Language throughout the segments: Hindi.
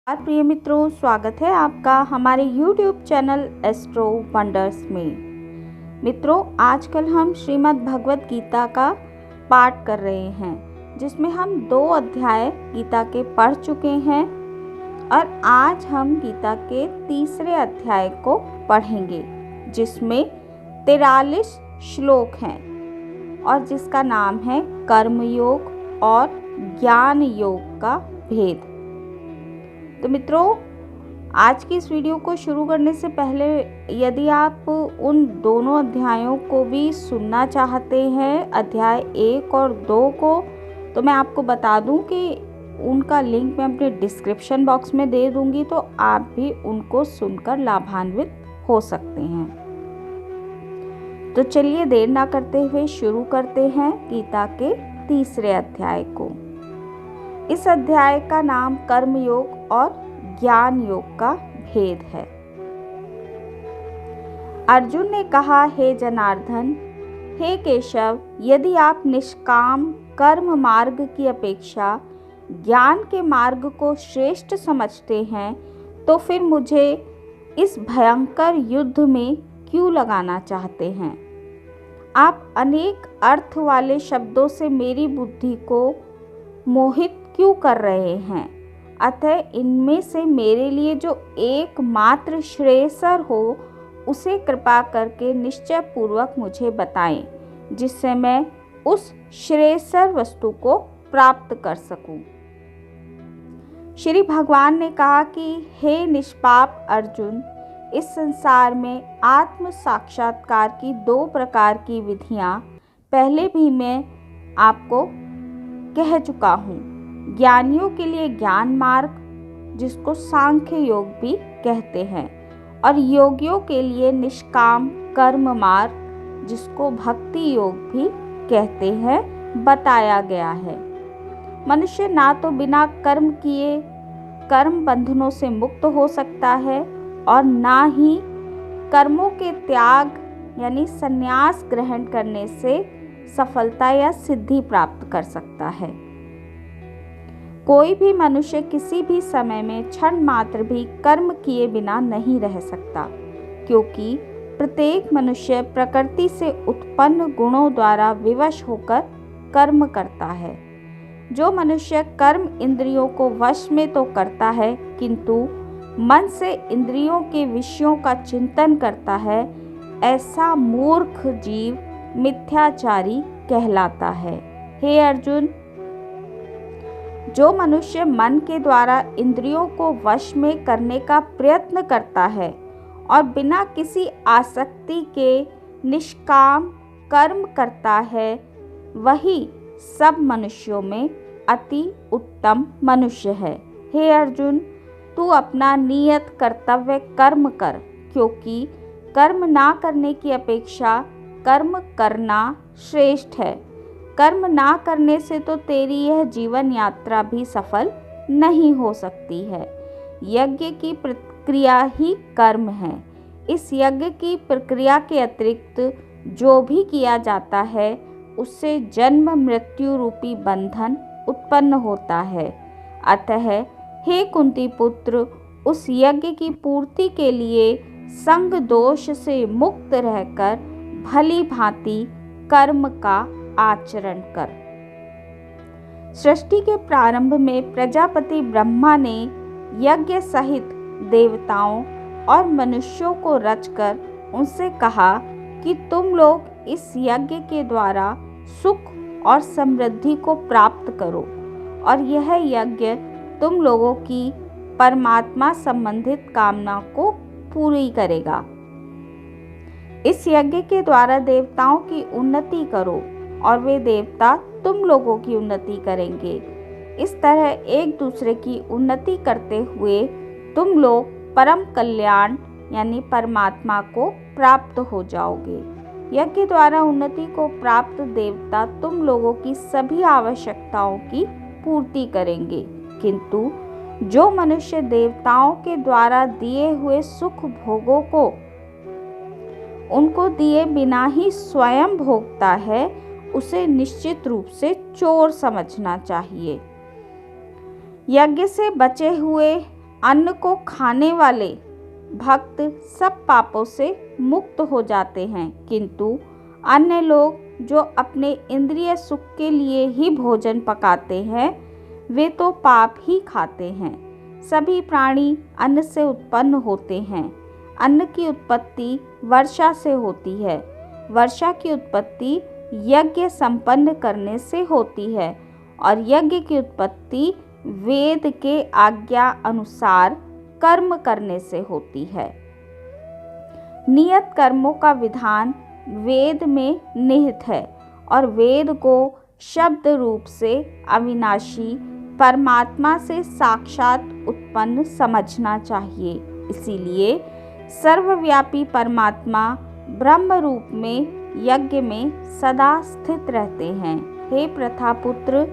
प्रिय मित्रों, स्वागत है आपका हमारे YouTube चैनल एस्ट्रो वंडर्स में। मित्रों, आजकल हम श्रीमद् भगवत गीता का पाठ कर रहे हैं, जिसमें हम 2 अध्याय गीता के पढ़ चुके हैं और आज हम गीता के तीसरे अध्याय को पढ़ेंगे, जिसमें 43 श्लोक हैं और जिसका नाम है कर्म योग और ज्ञान योग का भेद। तो मित्रों, आज की इस वीडियो को शुरू करने से पहले यदि आप उन दोनों अध्यायों को भी सुनना चाहते हैं, अध्याय 1 और 2 को, तो मैं आपको बता दूं कि उनका लिंक मैं अपने डिस्क्रिप्शन बॉक्स में दे दूंगी, तो आप भी उनको सुनकर लाभान्वित हो सकते हैं। तो चलिए देर ना करते हुए शुरू करते हैं गीता के तीसरे अध्याय को। इस अध्याय का नाम कर्म योग और ज्ञान योग का भेद है। अर्जुन ने कहा, हे जनार्दन, हे केशव, यदि आप निष्काम कर्म मार्ग की अपेक्षा ज्ञान के मार्ग को श्रेष्ठ समझते हैं, तो फिर मुझे इस भयंकर युद्ध में क्यों लगाना चाहते हैं? आप अनेक अर्थ वाले शब्दों से मेरी बुद्धि को मोहित क्यों कर रहे हैं? अतः इनमें से मेरे लिए जो एकमात्र श्रेयस्कर हो, उसे कृपा करके निश्चय पूर्वक मुझे बताएं, जिससे मैं उस श्रेयस्कर वस्तु को प्राप्त कर सकूं। श्री भगवान ने कहा कि हे निष्पाप अर्जुन, इस संसार में आत्म साक्षात्कार की 2 प्रकार की विधियां पहले भी मैं आपको कह चुका हूँ। ज्ञानियों के लिए ज्ञान मार्ग, जिसको सांख्य योग भी कहते हैं, और योगियों के लिए निष्काम कर्म मार्ग, जिसको भक्ति योग भी कहते हैं, बताया गया है। मनुष्य ना तो बिना कर्म किए कर्म बंधनों से मुक्त हो सकता है और ना ही कर्मों के त्याग यानी संन्यास ग्रहण करने से सफलता या सिद्धि प्राप्त कर सकता है। कोई भी मनुष्य किसी भी समय में क्षण मात्र भी कर्म किए बिना नहीं रह सकता, क्योंकि प्रत्येक मनुष्य प्रकृति से उत्पन्न गुणों द्वारा विवश होकर कर्म करता है। जो मनुष्य कर्म इंद्रियों को वश में तो करता है, किंतु मन से इंद्रियों के विषयों का चिंतन करता है, ऐसा मूर्ख जीव मिथ्याचारी कहलाता है। हे अर्जुन, जो मनुष्य मन के द्वारा इंद्रियों को वश में करने का प्रयत्न करता है और बिना किसी आसक्ति के निष्काम कर्म करता है, वही सब मनुष्यों में अति उत्तम मनुष्य है। हे अर्जुन, तू अपना नियत कर्तव्य कर्म कर, क्योंकि कर्म ना करने की अपेक्षा कर्म करना श्रेष्ठ है। कर्म ना करने से तो तेरी यह जीवन यात्रा भी सफल नहीं हो सकती है। यज्ञ की प्रक्रिया ही कर्म है। इस यज्ञ की प्रक्रिया के अतिरिक्त जो भी किया जाता है, उससे जन्म मृत्यु रूपी बंधन उत्पन्न होता है। अतः हे कुंती पुत्र, उस यज्ञ की पूर्ति के लिए संग दोष से मुक्त रहकर भली भांति कर्म का आचरण कर। सृष्टि के प्रारंभ में प्रजापति ब्रह्मा ने यज्ञ सहित देवताओं और मनुष्यों को रचकर उनसे कहा कि तुम लोग इस यज्ञ के द्वारा सुख और समृद्धि को प्राप्त करो, और यह यज्ञ तुम लोगों की परमात्मा संबंधित कामना को पूरी करेगा। इस यज्ञ के द्वारा देवताओं की उन्नति करो और वे देवता तुम लोगों की उन्नति करेंगे। इस तरह एक दूसरे की उन्नति करते हुए तुम लोग परम कल्याण यानी परमात्मा को प्राप्त हो जाओगे। यज्ञ द्वारा उन्नति को प्राप्त देवता तुम लोगों की सभी आवश्यकताओं की पूर्ति करेंगे, किंतु जो मनुष्य देवताओं के द्वारा दिए हुए सुख भोगों को उनको दिए बिना ही स्वयं भोगता है, उसे निश्चित रूप से चोर समझना चाहिए। यज्ञ से बचे हुए अन्न को खाने वाले भक्त सब पापों से मुक्त हो जाते हैं, किंतु अन्य लोग जो अपने इंद्रिय सुख के लिए ही भोजन पकाते हैं वे तो पाप ही खाते हैं। सभी प्राणी अन्न से उत्पन्न होते हैं। अन्न की उत्पत्ति वर्षा से होती है। वर्षा की उत्पत्ति यज्ञ संपन्न करने से होती है और यज्ञ की उत्पत्ति वेद के आज्ञा अनुसार कर्म करने से होती है। नियत कर्मों का विधान वेद में निहित है और वेद को शब्द रूप से अविनाशी परमात्मा से साक्षात उत्पन्न समझना चाहिए। इसीलिए सर्वव्यापी परमात्मा ब्रह्म रूप में यज्ञ में सदा स्थित रहते हैं। हे प्रथापुत्र,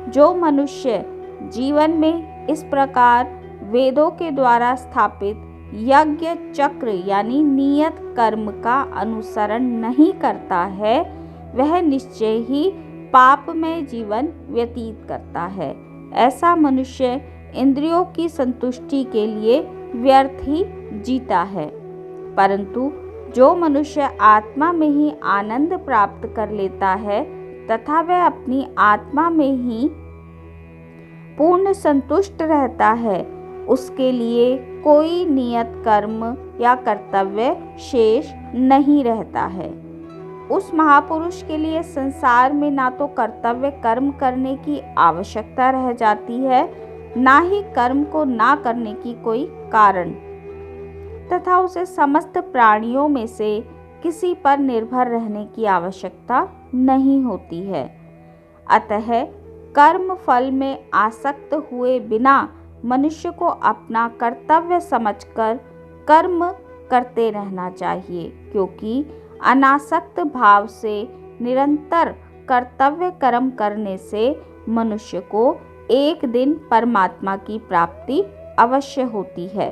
जो मनुष्य जीवन में इस प्रकार वेदों के द्वारा स्थापित यज्ञ चक्र यानी नियत कर्म का अनुसरण नहीं करता है, वह निश्चय ही पापमय जीवन व्यतीत करता है। ऐसा मनुष्य इंद्रियों की संतुष्टि के लिए व्यर्थ ही जीता है। परंतु जो मनुष्य आत्मा में ही आनंद प्राप्त कर लेता है तथा वह अपनी आत्मा में ही पूर्ण संतुष्ट रहता है, उसके लिए कोई नियत कर्म या कर्तव्य शेष नहीं रहता है। उस महापुरुष के लिए संसार में ना तो कर्तव्य कर्म करने की आवश्यकता रह जाती है, ना ही कर्म को ना करने की कोई कारण, तथा उसे समस्त प्राणियों में से किसी पर निर्भर रहने की आवश्यकता नहीं होती है। अतः कर्म फल में आसक्त हुए बिना मनुष्य को अपना कर्तव्य समझकर कर्म करते रहना चाहिए, क्योंकि अनासक्त भाव से निरंतर कर्तव्य कर्म करने से मनुष्य को एक दिन परमात्मा की प्राप्ति अवश्य होती है।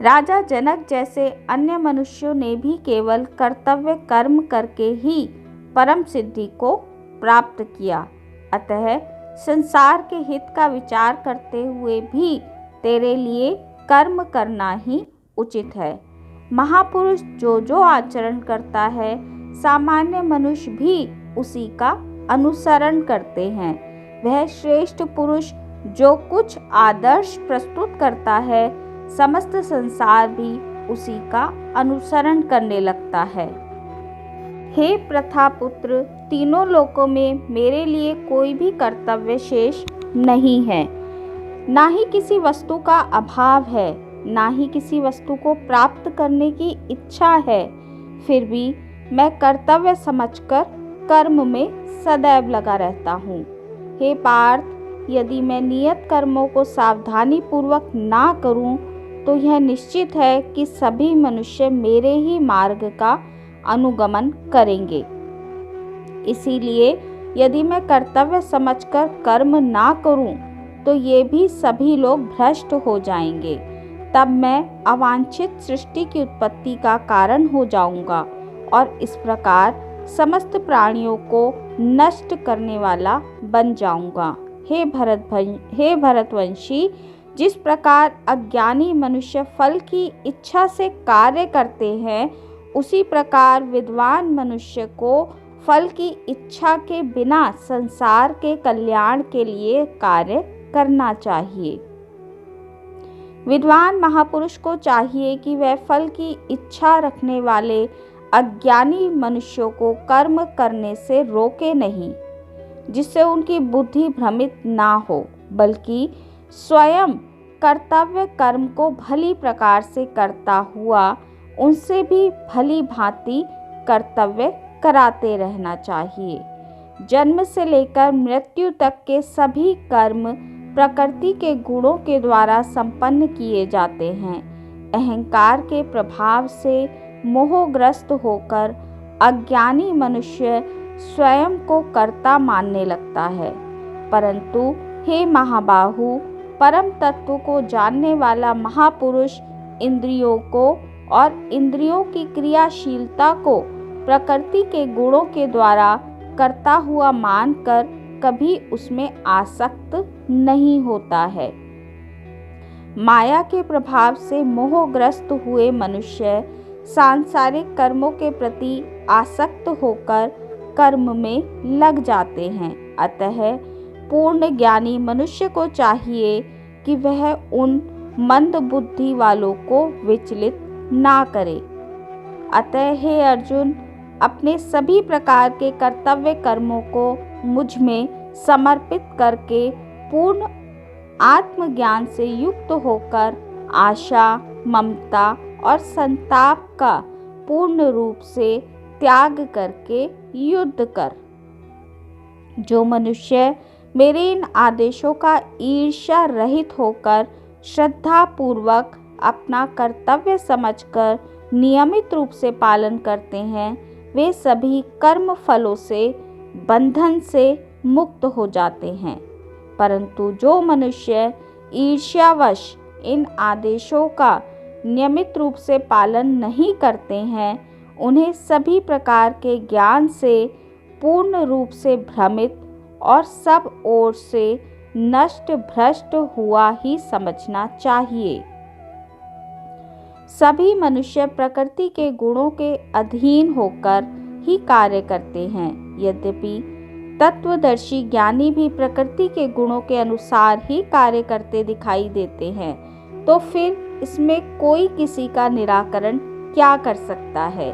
राजा जनक जैसे अन्य मनुष्यों ने भी केवल कर्तव्य कर्म करके ही परम सिद्धि को प्राप्त किया। अतः संसार के हित का विचार करते हुए भी तेरे लिए कर्म करना ही उचित है। महापुरुष जो जो आचरण करता है, सामान्य मनुष्य भी उसी का अनुसरण करते हैं। वह श्रेष्ठ पुरुष जो कुछ आदर्श प्रस्तुत करता है, समस्त संसार भी उसी का अनुसरण करने लगता है। हे प्रथापुत्र, तीनों लोकों में मेरे लिए कोई भी कर्तव्य शेष नहीं है। ना ही किसी वस्तु का अभाव है, ना ही किसी वस्तु को प्राप्त करने की इच्छा है। फिर भी मैं कर्तव्य समझकर कर्म में सदैव लगा रहता हूँ। हे पार्थ, यदि मैं नियत कर्मों को सावधानी पूर्वक ना करूं, तो यह निश्चित है कि सभी मनुष्य मेरे ही मार्ग का अनुगमन करेंगे। इसीलिए यदि मैं कर्तव्य समझकर कर्म ना करूं, तो ये भी सभी लोग भ्रष्ट हो जाएंगे। तब मैं अवांछित सृष्टि की उत्पत्ति का कारण हो जाऊंगा और इस प्रकार समस्त प्राणियों को नष्ट करने वाला बन जाऊंगा। हे भरतवंशी, जिस प्रकार अज्ञानी मनुष्य फल की इच्छा से कार्य करते हैं, उसी प्रकार विद्वान मनुष्य को फल की इच्छा के बिना संसार के कल्याण के लिए कार्य करना चाहिए। विद्वान महापुरुष को चाहिए कि वह फल की इच्छा रखने वाले अज्ञानी मनुष्यों को कर्म करने से रोके नहीं, जिससे उनकी बुद्धि भ्रमित ना हो, बल्कि स्वयं कर्तव्य कर्म को भली प्रकार से करता हुआ उनसे भी भली भांति कर्तव्य कराते रहना चाहिए। जन्म से लेकर मृत्यु तक के सभी कर्म प्रकृति के गुणों के द्वारा संपन्न किए जाते हैं। अहंकार के प्रभाव से मोहग्रस्त होकर अज्ञानी मनुष्य स्वयं को कर्ता मानने लगता है। परंतु हे महाबाहु, परम तत्व को जानने वाला महापुरुष इंद्रियों को और इंद्रियों की क्रियाशीलता को प्रकृति के गुणों के द्वारा करता हुआ मानकर कभी उसमें आसक्त नहीं होता है। माया के प्रभाव से मोहग्रस्त हुए मनुष्य सांसारिक कर्मों के प्रति आसक्त होकर कर्म में लग जाते हैं। अतः पूर्ण ज्ञानी मनुष्य को चाहिए कि वह उन मंद बुद्धि वालों को विचलित ना करे। अतः हे अर्जुन, अपने सभी प्रकार के कर्तव्य कर्मों को मुझ में समर्पित करके पूर्ण आत्मज्ञान से युक्त होकर आशा, ममता और संताप का पूर्ण रूप से त्याग करके युद्ध कर। जो मनुष्य मेरे इन आदेशों का ईर्ष्या रहित होकर श्रद्धा पूर्वक अपना कर्तव्य समझकर नियमित रूप से पालन करते हैं, वे सभी कर्म फलों से बंधन से मुक्त हो जाते हैं। परंतु जो मनुष्य ईर्ष्यावश इन आदेशों का नियमित रूप से पालन नहीं करते हैं, उन्हें सभी प्रकार के ज्ञान से पूर्ण रूप से भ्रमित और सब ओर से नष्ट भ्रष्ट हुआ ही समझना चाहिए। सभी मनुष्य प्रकृति के गुणों के अधीन होकर ही कार्य करते हैं। यद्यपि तत्वदर्शी ज्ञानी भी प्रकृति के गुणों के अनुसार ही कार्य करते दिखाई देते हैं, तो फिर इसमें कोई किसी का निराकरण क्या कर सकता है।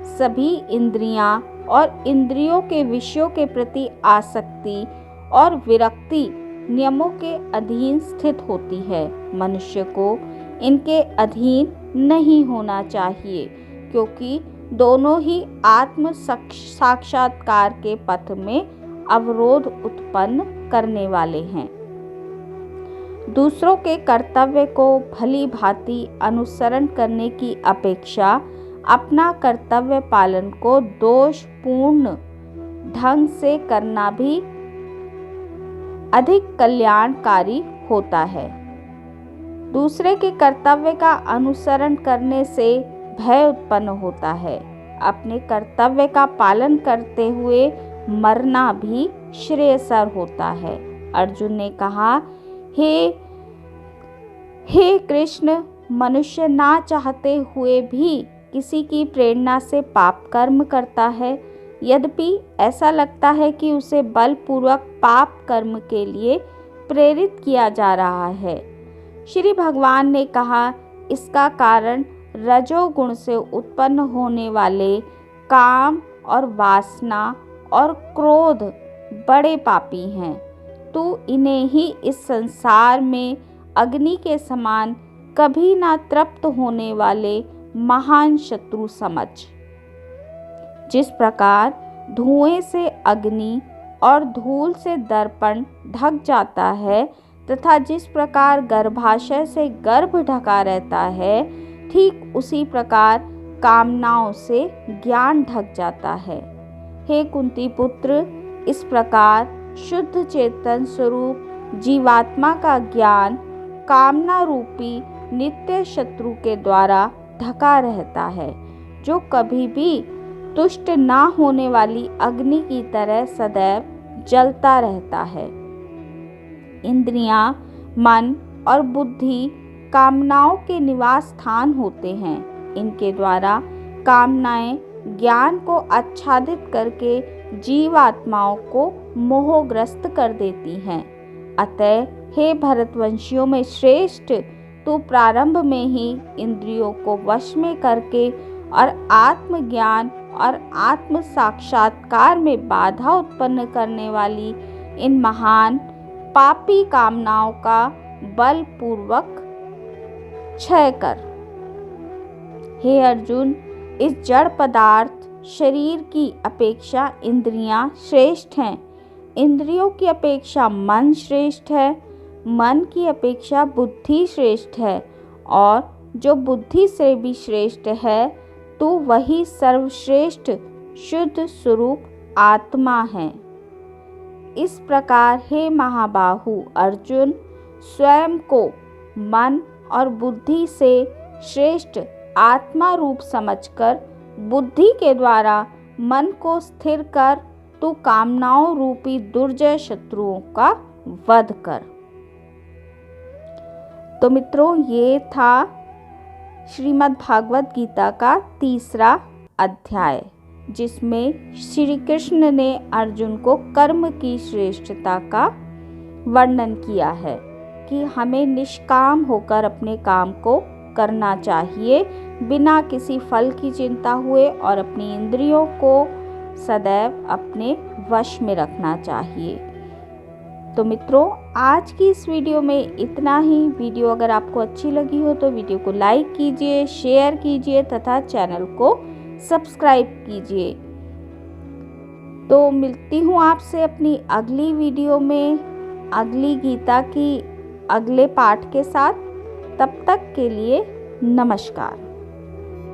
सभी इंद्रियां और इंद्रियों के विषयों के प्रति आसक्ति और विरक्ति नियमों के अधीन स्थित होती है। मनुष्य को इनके अधीन नहीं होना चाहिए, क्योंकि दोनों ही आत्म साक्षात्कार के पथ में अवरोध उत्पन्न करने वाले हैं। दूसरों के कर्तव्य को भली भांति अनुसरण करने की अपेक्षा अपना कर्तव्य पालन को दोषपूर्ण ढंग से करना भी अधिक कल्याणकारी होता है। दूसरे के कर्तव्य का अनुसरण करने से भय उत्पन्न होता है। अपने कर्तव्य का पालन करते हुए मरना भी श्रेयस्कर होता है। अर्जुन ने कहा, हे कृष्ण, मनुष्य ना चाहते हुए भी किसी की प्रेरणा से पाप कर्म करता है। यद्यपि ऐसा लगता है कि उसे बलपूर्वक पाप कर्म के लिए प्रेरित किया जा रहा है। श्री भगवान ने कहा, इसका कारण रजोगुण से उत्पन्न होने वाले काम और वासना और क्रोध बड़े पापी हैं। तू इन्हें ही इस संसार में अग्नि के समान कभी ना तृप्त होने वाले महान शत्रु समझ। जिस प्रकार धुएं से अग्नि और धूल से दर्पण ढक जाता है तथा जिस प्रकार गर्भाशय से गर्भ ढका रहता है, ठीक उसी प्रकार कामनाओं से ज्ञान ढक जाता है। हे कुंती पुत्र, इस प्रकार शुद्ध चेतन स्वरूप जीवात्मा का ज्ञान कामना रूपी नित्य शत्रु के द्वारा ढका रहता है, जो कभी भी तुष्ट ना होने वाली अग्नि की तरह सदैव जलता रहता है। इंद्रियां, मन और बुद्धि कामनाओं के निवास स्थान होते हैं। इनके द्वारा कामनाएं ज्ञान को आच्छादित करके जीवात्माओं को मोहग्रस्त कर देती हैं। अतः हे भरतवंशियों में श्रेष्ठ, तू प्रारंभ में ही इंद्रियों को वश में करके और आत्मज्ञान और आत्म साक्षात्कार में बाधा उत्पन्न करने वाली इन महान पापी कामनाओं का बलपूर्वक क्षय कर। हे अर्जुन, इस जड़ पदार्थ शरीर की अपेक्षा इंद्रियां श्रेष्ठ हैं। इंद्रियों की अपेक्षा मन श्रेष्ठ है, मन की अपेक्षा बुद्धि श्रेष्ठ है, और जो बुद्धि से भी श्रेष्ठ है तो वही सर्वश्रेष्ठ शुद्ध स्वरूप आत्मा है। इस प्रकार हे महाबाहु अर्जुन, स्वयं को मन और बुद्धि से श्रेष्ठ आत्मा रूप समझकर बुद्धि के द्वारा मन को स्थिर कर तू कामनाओं रूपी दुर्जय शत्रुओं का वध कर। तो मित्रों, ये था श्रीमद् भागवत गीता का 3रा अध्याय, जिसमें श्री कृष्ण ने अर्जुन को कर्म की श्रेष्ठता का वर्णन किया है कि हमें निष्काम होकर अपने काम को करना चाहिए, बिना किसी फल की चिंता हुए, और अपनी इंद्रियों को सदैव अपने वश में रखना चाहिए। तो मित्रों, आज की इस वीडियो में इतना ही। वीडियो अगर आपको अच्छी लगी हो तो वीडियो को लाइक कीजिए, शेयर कीजिए तथा चैनल को सब्सक्राइब कीजिए। तो मिलती हूँ आपसे अपनी अगली वीडियो में अगली गीता की अगले पाठ के साथ। तब तक के लिए नमस्कार।